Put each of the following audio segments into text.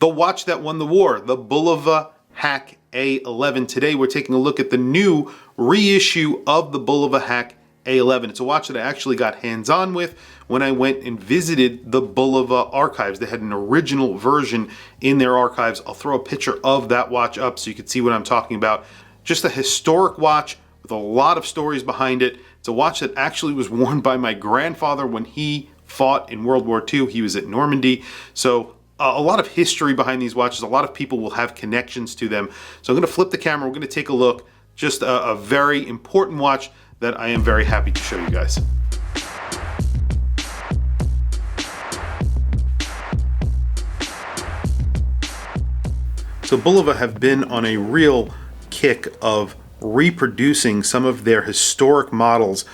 The watch that won the war, the Bulova Hack A-11. Today we're taking a look at the new reissue of the Bulova Hack A-11. It's a watch that I actually got hands-on with when I went and visited the Bulova archives. They had an original version in their archives. I'll throw a picture of that watch up so you can see what I'm talking about. Just a historic watch with a lot of stories behind it. It's a watch that actually was worn by my grandfather when he fought in World War II. He was at Normandy. So a lot of history behind these watches. A lot of people will have connections to them. So I'm going to flip the camera. We're going to take a look. Just a very important watch that I am very happy to show you guys. So Bulova have been on a real kick of reproducing some of their historic models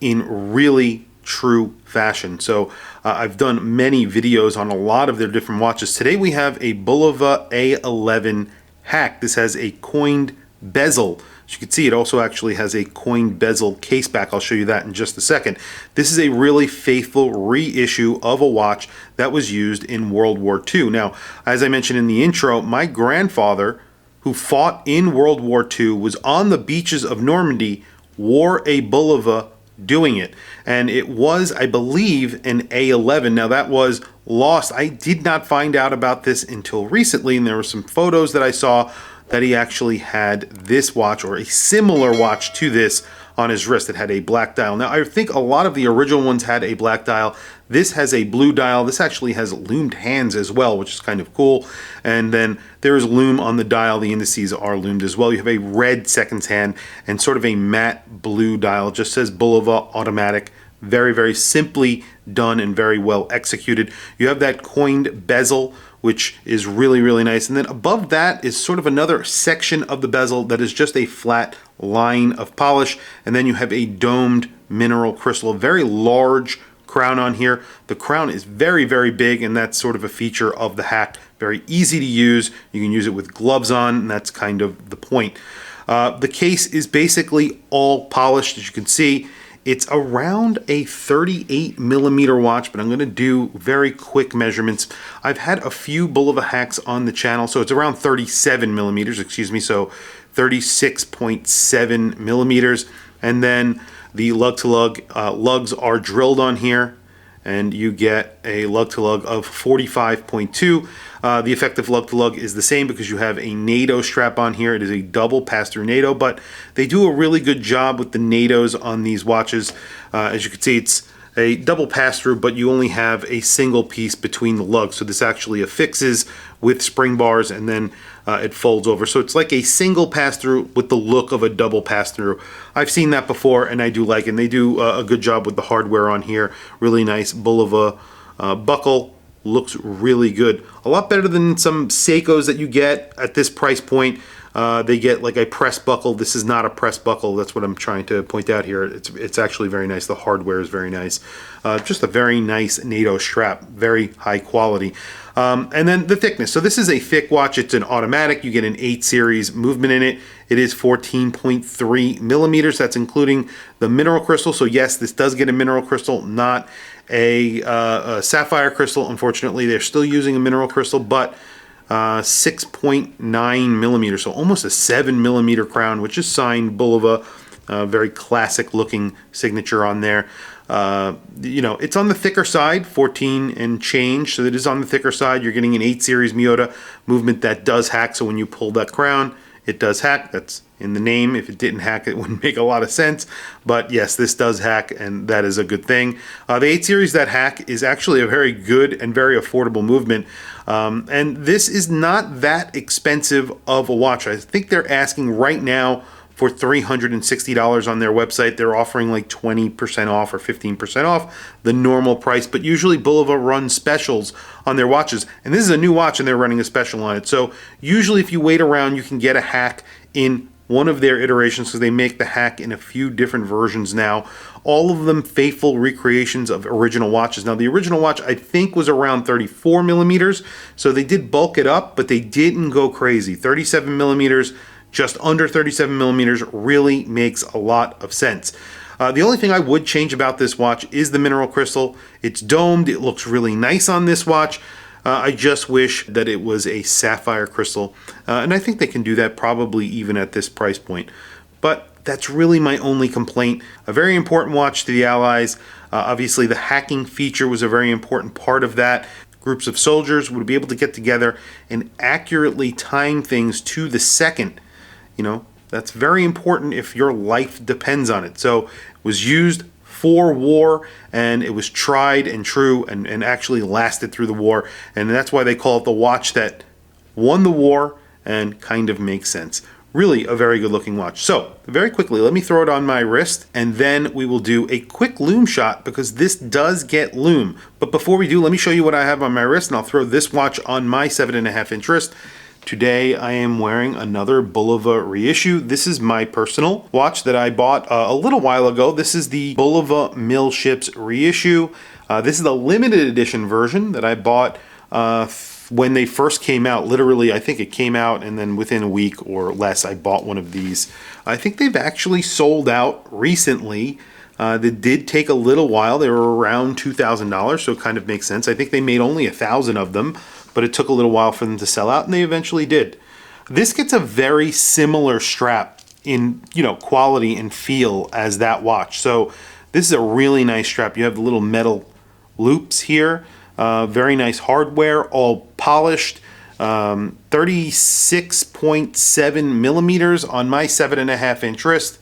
in really true fashion. So I've done many videos on a lot of their different watches. Today we have a Bulova A-11 Hack. This has a coined bezel. As you can see, it also actually has a coined bezel case back. I'll show you that in just a second. This is a really faithful reissue of a watch that was used in World War II. Now, as I mentioned in the intro, my grandfather, who fought in World War II, was on the beaches of Normandy, wore a Bulova doing it. And it was, I believe, an A-11. Now that was lost. I did not find out about this until recently, and there were some photos that I saw that he actually had this watch or a similar watch to this on his wrist. It had a black dial. Now I think a lot of the original ones had a black dial. This has a blue dial. This actually has loomed hands as well, which is kind of cool. And then there is lume on the dial. The indices are loomed as well. You have a red seconds hand and sort of a matte blue dial. It just says Bulova automatic. Very, very simply done and very well executed. You have that coined bezel, which is really, really nice. And then above that is sort of another section of the bezel that is just a flat line of polish. And then you have a domed mineral crystal, a very large crown on here. The crown is very, very big, and that's sort of a feature of the Hack. Very easy to use. You can use it with gloves on, and that's kind of the point. The case is basically all polished, as you can see. It's around a 38 millimeter watch, but I'm going to do very quick measurements. I've had a few Bulova Hacks on the channel, so it's around 37 millimeters, excuse me, so 36.7 millimeters. And then the lug-to-lug lugs are drilled on here, and you get a lug-to-lug of 45.2. The effective lug-to-lug is the same because you have a NATO strap on here. It is a double pass-through NATO, but they do a really good job with the NATOs on these watches. As you can see, it's a double pass-through, but you only have a single piece between the lugs. So this actually affixes with spring bars, and then it folds over. So it's like a single pass-through with the look of a double pass-through. I've seen that before, and I do like it. And they do a good job with the hardware on here. Really nice Bulova buckle. Looks really good. A lot better than some Seikos that you get at this price point. They get like a press buckle. This is not a press buckle. That's what I'm trying to point out here. It's actually very nice. The hardware is very nice. Just a very nice NATO strap. Very high quality. And then the thickness. So this is a thick watch. It's an automatic. You get an 8 series movement in it. It is 14.3 millimeters. That's including the mineral crystal. So yes, this does get a mineral crystal, not a sapphire crystal. Unfortunately, they're still using a mineral crystal, but 6.9 millimeters, so almost a 7 millimeter crown, which is signed Bulova. Very classic looking signature on there. You know, it's on the thicker side, 14 and change, so it is on the thicker side. You're getting an 8 series Miyota movement that does hack, so when you pull that crown, it does hack. That's in the name. If it didn't hack, it wouldn't make a lot of sense. But yes, this does hack, and that is a good thing. The 8 series that hack is actually a very good and very affordable movement. And this is not that expensive of a watch. I think they're asking right now for $360 on their website. They're offering like 20% off or 15% off the normal price, but usually Bulova runs specials on their watches, and this is a new watch and they're running a special on it. So usually if you wait around, you can get a Hack in one of their iterations, because they make the Hack in a few different versions now. All of them faithful recreations of original watches. Now the original watch I think was around 34 millimeters, so they did bulk it up, but they didn't go crazy. 37 millimeters, just under 37 millimeters really makes a lot of sense. The only thing I would change about this watch is the mineral crystal. It's domed. It looks really nice on this watch. I just wish that it was a sapphire crystal, and I think they can do that probably even at this price point. But that's really my only complaint. A very important watch to the Allies. Obviously, the hacking feature was a very important part of that. Groups of soldiers would be able to get together and accurately time things to the second. You know, that's very important if your life depends on it. So it was used for war, and it was tried and true and actually lasted through the war. And that's why they call it the watch that won the war and kind of makes sense. Really a very good looking watch. So very quickly, let me throw it on my wrist and then we will do a quick lume shot because this does get lume. But before we do, let me show you what I have on my wrist, and I'll throw this watch on my 7.5-inch wrist. Today I am wearing another Bulova reissue. This is my personal watch that I bought a little while ago. This is the Bulova Mill Ships reissue. This is the limited edition version that I bought when they first came out. Literally, I think it came out and then within a week or less I bought one of these. I think they've actually sold out recently. They did take a little while. They were around $2,000, so it kind of makes sense. I think they made only 1,000 of them, but it took a little while for them to sell out, and they eventually did. This gets a very similar strap in, you know, quality and feel as that watch. So this is a really nice strap. You have the little metal loops here. Very nice hardware, all polished. 36.7 millimeters on my 7.5-inch wrist.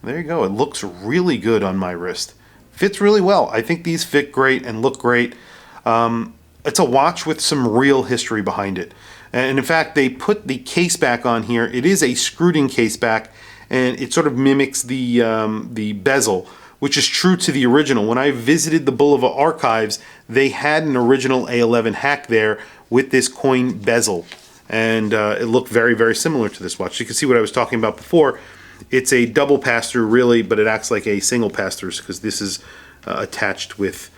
There you go. It looks really good on my wrist. Fits really well. I think these fit great and look great. It's a watch with some real history behind it. And in fact, they put the case back on here. It is a screwed-in case back, and it sort of mimics the bezel, which is true to the original. When I visited the Bulova archives, they had an original A-11 hack there with this coin bezel, and it looked very, very similar to this watch. You can see what I was talking about before. It's a double pass-through, really, but it acts like a single pass-through because this is attached with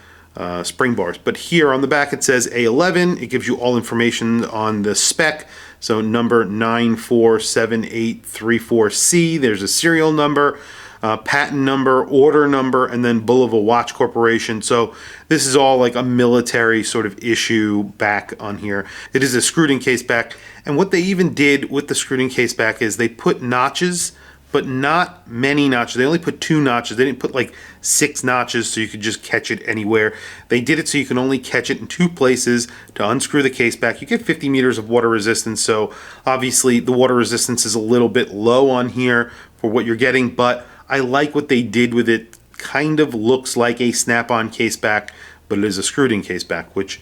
spring bars. But here on the back it says A-11. It gives you all information on the spec. So number 947834C. There's a serial number, patent number, order number, and then Bulova Watch Corporation. So this is all like a military sort of issue back on here. It is a screwed-in case back. And what they even did with the screwed-in case back is they put notches, but not many notches. They only put 2 notches. They didn't put like 6 notches so you could just catch it anywhere. They did it so you can only catch it in 2 places to unscrew the case back. You get 50 meters of water resistance, so obviously the water resistance is a little bit low on here for what you're getting, but I like what they did with it. Kind of looks like a snap-on case back, but it is a screwed-in case back, which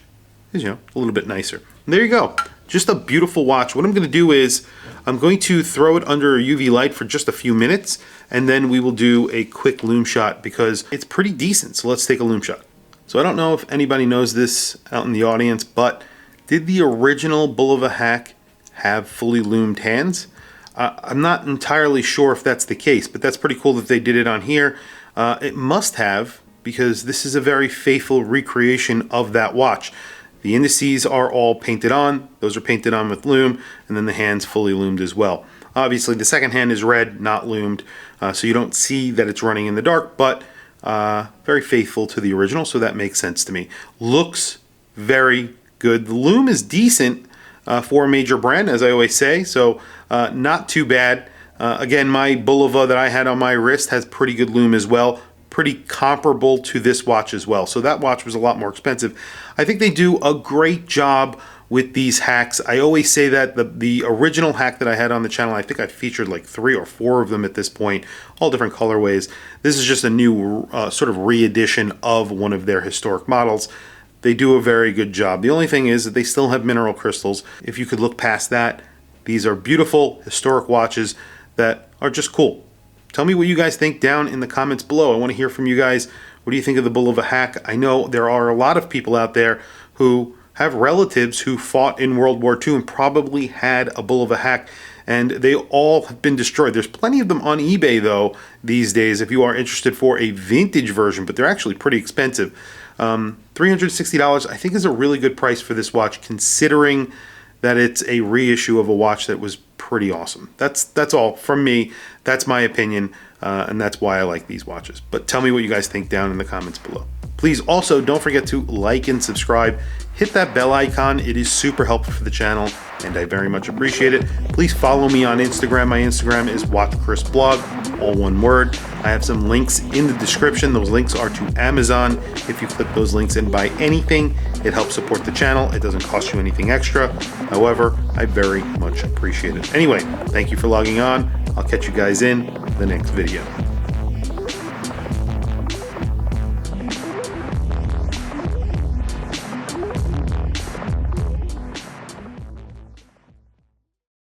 is, you know, a little bit nicer. And there you go. Just a beautiful watch. What I'm going to do is I'm going to throw it under a UV light for just a few minutes, and then we will do a quick lume shot because it's pretty decent. So let's take a lume shot. So I don't know if anybody knows this out in the audience, but did the original Bulova hack have fully lumed hands? I'm not entirely sure if that's the case, but that's pretty cool that they did it on here. It must have, because this is a very faithful recreation of that watch. The indices are all painted on. Those are painted on with lume, and then the hands fully lumed as well. Obviously, the second hand is red, not lumed, so you don't see that it's running in the dark, but very faithful to the original, so that makes sense to me. Looks very good. The lume is decent for a major brand, as I always say, so not too bad. Again, my Bulova that I had on my wrist has pretty good lume as well. Pretty comparable to this watch as well. So that watch was a lot more expensive. I think they do a great job with these hacks. I always say that the original hack that I had on the channel, I think I featured like 3 or 4 of them at this point, all different colorways. This is just a new sort of re-edition of one of their historic models. They do a very good job. The only thing is that they still have mineral crystals. If you could look past that, these are beautiful historic watches that are just cool. Tell me what you guys think down in the comments below. I want to hear from you guys. What do you think of the Bulova hack? I know there are a lot of people out there who have relatives who fought in World War II and probably had a Bulova hack, and they all have been destroyed. There's plenty of them on eBay, though, these days, if you are interested for a vintage version, but they're actually pretty expensive. $360, I think, is a really good price for this watch, considering that it's a reissue of a watch that was pretty awesome. That's all from me. That's my opinion, and that's why I like these watches. But tell me what you guys think down in the comments below. Please also don't forget to like and subscribe. hit that bell icon. It is super helpful for the channel, and I very much appreciate it. Please follow me on Instagram. My Instagram is WatchChrisBlog, all one word. I have some links in the description. Those links are to Amazon. If you click those links and buy anything, it helps support the channel. It doesn't cost you anything extra. However, I very much appreciate it. Anyway, thank you for logging on. I'll catch you guys in the next video.